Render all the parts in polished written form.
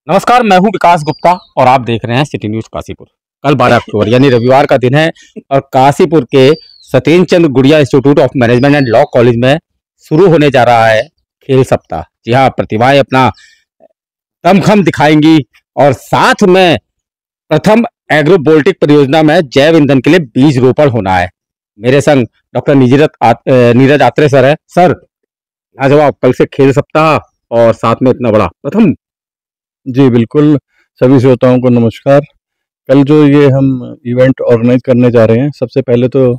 नमस्कार, मैं हूं विकास गुप्ता और आप देख रहे हैं सिटी न्यूज काशीपुर। कल 12 अक्टूबर यानी रविवार का दिन है और काशीपुर के सत्येंद्र चंद्र गुड़िया institute of management and law college में शुरू होने जा रहा है खेल सप्ताह। जी हाँ, प्रतिभाएं अपना दमखम दिखाएंगी और साथ में प्रथम एग्रोवोल्टिक परियोजना में जैव ईंधन के लिए बीज रोपण होना है। मेरे संग डॉक्टर नीरज आत्रे सर है। सर, लाजवाब, कल से खेल सप्ताह और साथ में इतना बड़ा प्रथम। जी बिल्कुल, सभी श्रोताओं को नमस्कार। कल जो ये हम इवेंट ऑर्गेनाइज करने जा रहे हैं, सबसे पहले तो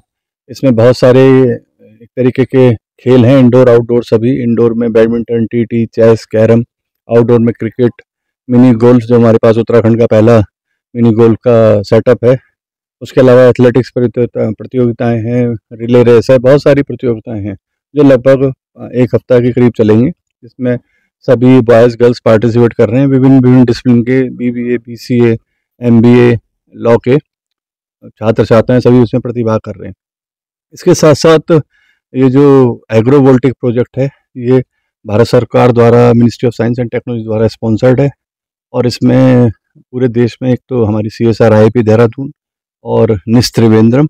इसमें बहुत सारे एक तरीके के खेल हैं, इंडोर आउटडोर सभी। इंडोर में badminton, TT, chess, carrom, outdoor में क्रिकेट, मिनी गोल्फ जो हमारे पास उत्तराखंड का पहला मिनी गोल्फ का सेटअप है। उसके अलावा एथलेटिक्स प्रतियोगिताएं हैं, रिले रेस है, बहुत सारी प्रतियोगिताएं हैं जो लगभग एक हफ्ता के करीब चलेंगी। इसमें सभी बॉयज़ गर्ल्स पार्टिसिपेट कर रहे हैं। विभिन्न डिसिप्लिन के BBA, BCA, MBA, लॉ के छात्र छात्राएं सभी उसमें प्रतिभाग कर रहे हैं। इसके साथ साथ ये जो एग्रोवोल्टिक प्रोजेक्ट है, ये भारत सरकार द्वारा ministry of science and technology द्वारा स्पॉन्सर्ड है और इसमें पूरे देश में एक तो हमारी CSR IIP देहरादून और निस त्रिवेंद्रम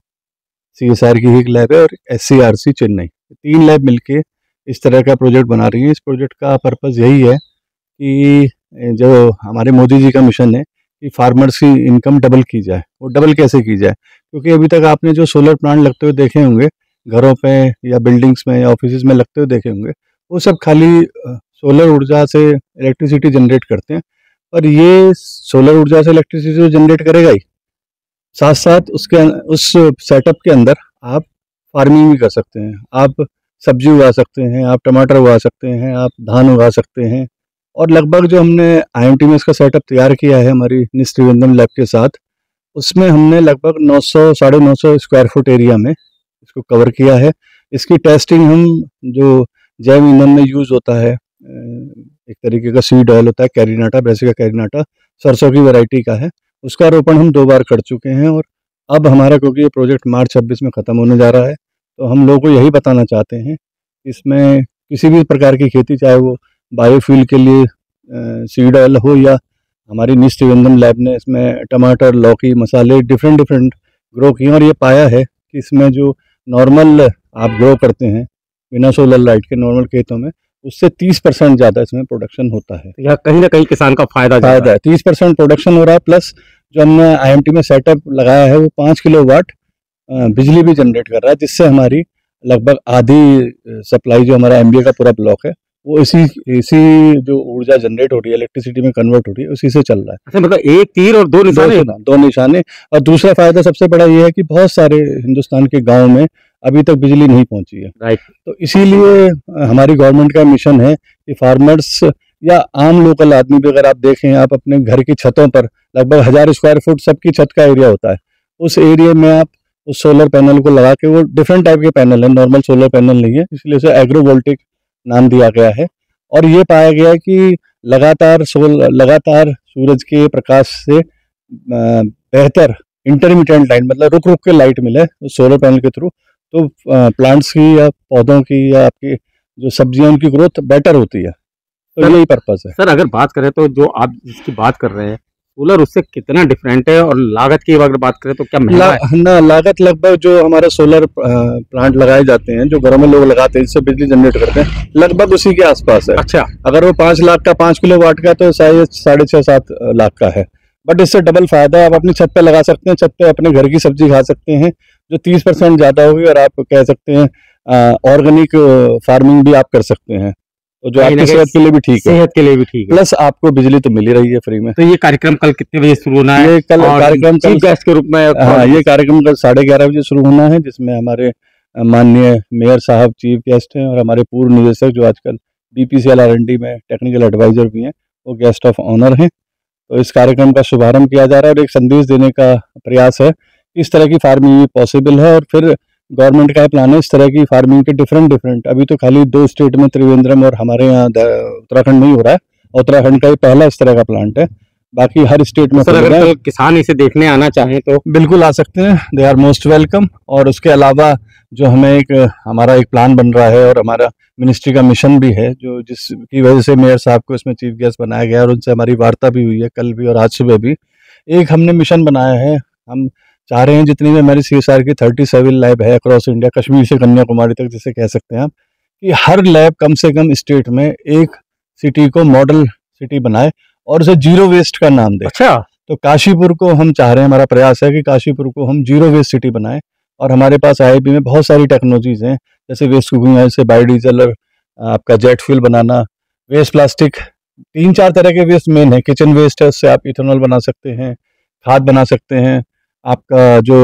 CSR की एक लैब है और SCRC चेन्नई, 3 लैब मिलके इस तरह का प्रोजेक्ट बना रही है। इस प्रोजेक्ट का पर्पज़ यही है कि जो हमारे मोदी जी का मिशन है कि फार्मर्स की इनकम डबल की जाए। वो डबल कैसे की जाए? क्योंकि अभी तक आपने जो सोलर प्लांट लगते हुए देखे होंगे घरों पे या बिल्डिंग्स में या ऑफिस में लगते हुए देखे होंगे, वो सब खाली सोलर ऊर्जा से इलेक्ट्रिसिटी जनरेट करते हैं। पर ये सोलर ऊर्जा से इलेक्ट्रिसिटी तो जनरेट करेगा ही, साथ साथ उस सेटअप के अंदर आप फार्मिंग भी कर सकते हैं। आप सब्जी उगा सकते हैं, आप टमाटर उगा सकते हैं, आप धान उगा सकते हैं। और लगभग जो हमने IMT में इसका सेटअप तैयार किया है हमारी निस त्रिवेंद्रम लैब के साथ, उसमें हमने लगभग 900 साढ़े 900 स्क्वायर फुट एरिया में इसको कवर किया है। इसकी टेस्टिंग हम जो जैव ईंधन में यूज़ होता है, एक तरीके का सीड ऑयल होता है, कैरिनाटा, ब्रेसिका कैरिनाटा, सरसों की वैरायटी का है, उसका रोपण हम 2 बार कर चुके हैं। और अब हमारा, क्योंकि ये प्रोजेक्ट मार्च 26 में ख़त्म होने जा रहा है, तो हम लोगों को यही बताना चाहते हैं इसमें किसी भी प्रकार की खेती, चाहे वो बायोफ्यूल के लिए सीड ऑयल हो या हमारी निस त्रिवेंद्रम लैब ने इसमें टमाटर, लौकी, मसाले डिफरेंट ग्रो किए और ये पाया है कि इसमें जो नॉर्मल आप ग्रो करते हैं बिना सोलर लाइट के नॉर्मल खेतों में, उससे 30% ज़्यादा इसमें प्रोडक्शन होता है। या कहीं ना कहीं किसान का फायदा है। 30% प्रोडक्शन हो रहा है, प्लस जो हमने IMT में सेटअप लगाया है वो 5 किलोवाट बिजली भी जनरेट कर रहा है, जिससे हमारी लगभग आधी सप्लाई जो हमारा MBA का पूरा ब्लॉक है वो इसी जो ऊर्जा जनरेट हो रही है, इलेक्ट्रिसिटी में कन्वर्ट हो रही है, उसी से चल रहा है। अच्छा, मतलब एक तीर और दो निशाने। और दूसरा फायदा सबसे बड़ा ये है कि बहुत सारे हिंदुस्तान के गाँव में अभी तक बिजली नहीं पहुंची है। राइट। तो इसीलिए हमारी गवर्नमेंट का मिशन है कि फार्मर्स या आम लोकल आदमी भी, अगर आप देखें, आप अपने घर की छतों पर लगभग 1000 स्क्वायर फुट सबकी छत का एरिया होता है, उस एरिया में आप उस सोलर पैनल को लगा के, वो डिफरेंट टाइप के पैनल है, नॉर्मल सोलर पैनल नहीं है, इसलिए उसे एग्रोवोल्टिक नाम दिया गया है। और ये पाया गया है कि लगातार सूरज के प्रकाश से बेहतर इंटरमिटेंट लाइट, मतलब रुक के लाइट मिले उस सोलर पैनल के थ्रू, तो प्लांट्स की या पौधों की या आपकी जो सब्जियां, उनकी ग्रोथ बेटर होती है। तो यही पर्पस है। सर, अगर बात करें तो जो आप जिसकी बात कर रहे हैं सोलर, उससे कितना डिफरेंट है? और लागत की अगर बात करें तो क्या महंगा है? लागत लगभग जो हमारे सोलर प्लांट लगाए जाते हैं, जो घरों में लोग लगाते हैं, जिससे बिजली जनरेट करते हैं, लगभग उसी के आसपास है। अच्छा। अगर वो 5 लाख का 5 किलोवाट का तो शायद 6.5-7 लाख का है। बट इससे डबल फायदा है, आप अपनी छत पे लगा सकते हैं, छत पे अपने घर की सब्जी खा सकते हैं, जो 30% ज़्यादा होगी, और आप कह सकते हैं ऑर्गेनिक फार्मिंग भी आप कर सकते हैं, तो जो आपकी सेहत के लिए भी ठीक है। सेहत के लिए भी ठीक है, प्लस आपको बिजली तो मिल ही रही है फ्री में। तो ये कार्यक्रम कल कितने बजे शुरू होना है? ये कल कार्यक्रम चीफ गेस्ट के रूप में, हाँ, ये कार्यक्रम कल 11:30 बजे शुरू होना है, जिसमें हमारे माननीय मेयर साहब चीफ गेस्ट हैं और हमारे पूर्व निदेशक जो आजकल BPCL R&D में टेक्निकल एडवाइजर भी हैं, वो गेस्ट ऑफ ऑनर हैं। तो इस कार्यक्रम का शुभारंभ किया जा रहा है और एक संदेश देने का प्रयास है कि इस तरह की फार्मिंग भी पॉसिबल है। और फिर गवर्नमेंट का प्लान है इस तरह की फार्मिंग के डिफरेंट, अभी तो खाली 2 स्टेट में त्रिवेंद्रम और हमारे यहाँ उत्तराखंड में ही हो रहा है। उत्तराखंड का ही पहला इस तरह का प्लांट है, बाकी हर स्टेट में। सर, अगर किसान इसे देखने आना चाहें तो बिल्कुल आ सकते हैं, दे आर मोस्ट वेलकम। और उसके अलावा जो हमारा एक प्लान बन रहा है और हमारा मिनिस्ट्री का मिशन भी है, जो जिसकी वजह से मेयर साहब को इसमें चीफ गेस्ट बनाया गया और उनसे हमारी वार्ता भी हुई है कल भी और आज सुबह भी। एक हमने मिशन बनाया है, हम चाह रहे हैं जितनी भी हमारी CSR की 37 लैब है अक्रॉस इंडिया, कश्मीर से कन्याकुमारी तक जिसे कह सकते हैं आप, कि हर लैब कम से कम स्टेट में एक सिटी को मॉडल सिटी बनाए और उसे जीरो वेस्ट का नाम दे। अच्छा, तो काशीपुर को हम चाह रहे हैं, हमारा प्रयास है कि काशीपुर को हम जीरो वेस्ट सिटी बनाएं। और हमारे पास IIB में बहुत सारी टेक्नोलॉजीज हैं, जैसे वेस्ट कुकिंग ऑयल से बायोडीजल और आपका जेट फ्यूल बनाना, वेस्ट प्लास्टिक, 3-4 तरह के वेस्ट मेन है। किचन वेस्ट है, उससे आप इथेनॉल बना सकते हैं, खाद बना सकते हैं। आपका जो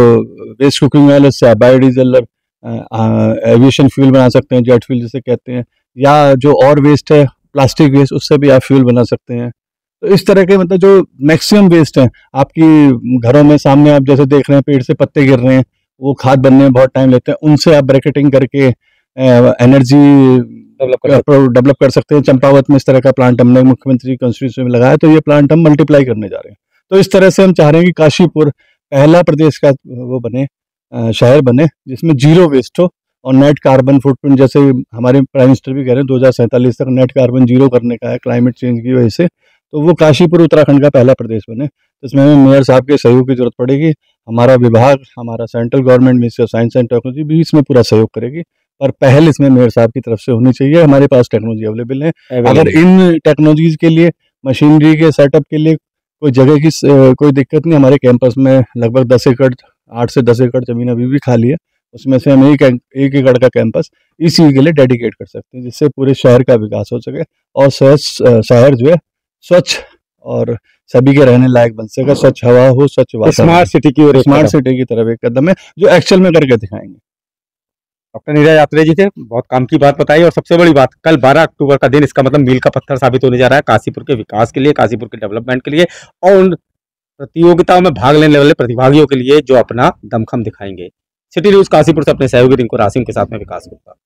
वेस्ट कुकिंग ऑयल है, उससे आप बायोडीजल और एविएशन फ्यूल बना सकते हैं, जेट फ्यूल जिसे कहते हैं। या जो और वेस्ट है प्लास्टिक वेस्ट, उससे भी आप फ्यूल बना सकते हैं। तो इस तरह के मतलब जो मैक्सिमम वेस्ट हैं आपकी घरों में, सामने आप जैसे देख रहे हैं पेड़ से पत्ते गिर रहे हैं, वो खाद बनने में बहुत टाइम लेते हैं, उनसे आप ब्रैकेटिंग करके एनर्जी डेवलप कर सकते हैं। चंपावत में इस तरह का प्लांट हमने मुख्यमंत्री कॉन्स्टिट्यूंसी में लगाया, तो ये प्लांट हम मल्टीप्लाई करने जा रहे हैं। तो इस तरह से हम चाह रहे हैं कि काशीपुर पहला प्रदेश का वो बने, शहर बने जिसमें जीरो वेस्ट हो और नेट कार्बन फुटप्रिंट, जैसे हमारे प्राइम मिनिस्टर भी कह रहे हैं 2047 तक नेट कार्बन जीरो करने का है क्लाइमेट चेंज की वजह से। तो वो काशीपुर उत्तराखंड का पहला प्रदेश बने। तो इसमें हमें मेयर साहब के सहयोग की जरूरत पड़ेगी। हमारा विभाग, हमारा central government ministry of science and technology भी इसमें पूरा सहयोग करेगी, पर पहल इसमें मेयर साहब की तरफ से होनी चाहिए। हमारे पास टेक्नोलॉजी अवेलेबल है। अगर इन टेक्नोलॉजीज के लिए, मशीनरी के सेटअप के लिए कोई जगह की कोई दिक्कत नहीं, हमारे कैंपस में लगभग 10 एकड़, 8 से 10 एकड़ जमीन अभी भी खाली है, उसमें से हम एक एकड़ का कैंपस इसी के लिए डेडिकेट कर सकते हैं, जिससे पूरे शहर का विकास हो सके और शहर जो है स्वच्छ और सभी के रहने लायक बन सके। स्वच्छ हवा हो, स्वच्छ वातावरण, स्मार्ट सिटी की ओर स्मार्ट सिटी की तरफ एक कदम है, जो एक्चुअल में करके दिखाएंगे। डॉक्टर नीरज यात्रे जी थे, बहुत काम की बात बताई। और सबसे बड़ी बात, कल 12 अक्टूबर का दिन इसका मतलब मील का पत्थर साबित होने जा रहा है काशीपुर के विकास के लिए, काशीपुर के डेवलपमेंट के लिए और उन प्रतियोगिताओं में भाग लेने वाले प्रतिभागियों के लिए जो अपना दमखम दिखाएंगे। सिटी न्यूज काशीपुर से अपने सहयोगी रिंकू रासिम के साथ में विकास गुप्ता।